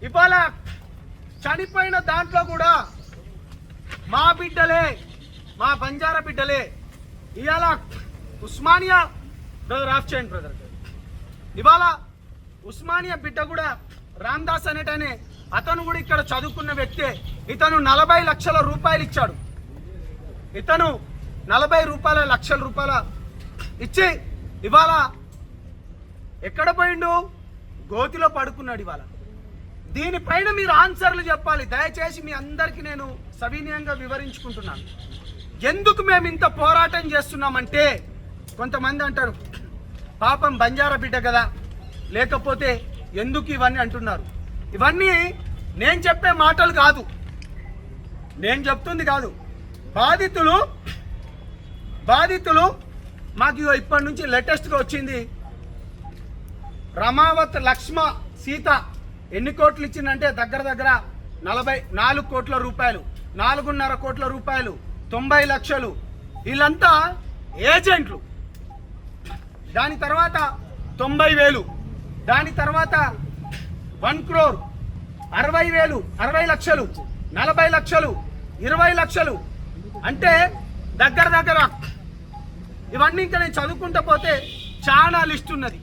ఇవాళ చనిపోయిన దాంట్లో కూడా మా బిడ్డలే, మా బంజారా బిడ్డలే. ఇవాళ ఉస్మానియా బ్రదర్ ఆఫ్ చేయండి బ్రదర్. ఇవాళ ఉస్మానియా బిడ్డ కూడా రామ్దాస్ అనేటనే అతను కూడా ఇక్కడ చదువుకున్న వ్యక్తే. ఇతను 40 లక్షల రూపాయలు ఇచ్చాడు. ఇతను 40 లక్షల రూపాయల ఇచ్చి ఇవాళ ఎక్కడ పోయిండు? గోతిలో పడుకున్నాడు. ఇవాళ దీనిపైన మీరు ఆన్సర్లు చెప్పాలి. దయచేసి మీ అందరికీ నేను సవినయంగా వివరించుకుంటున్నాను. ఎందుకు మేము ఇంత పోరాటం చేస్తున్నామంటే, కొంతమంది అంటారు పాపం బంజారా బిడ్డ కదా, లేకపోతే ఎందుకు ఇవన్నీ అంటున్నారు. ఇవన్నీ నేను చెప్పే మాటలు కాదు, నేను చెప్తుంది కాదు. బాధితులు మాకు ఇప్పటి నుంచి లేటెస్ట్గా వచ్చింది. రమావత్ లక్ష్మ సీత ఎన్ని కోట్లు ఇచ్చిందంటే దగ్గర 44 కోట్ల రూపాయలు, 4.5 కోట్ల రూపాయలు, 90 లక్షలు. వీళ్ళంతా ఏజెంట్లు. దాని తర్వాత 90,000, దాని తర్వాత 1 crore, 60,000, 60 లక్షలు, 40 లక్షలు, 20 లక్షలు. అంటే దగ్గర ఇవన్నీ ఇంకా నేను చదువుకుంటూ పోతే చాలా లిస్ట్ ఉన్నది.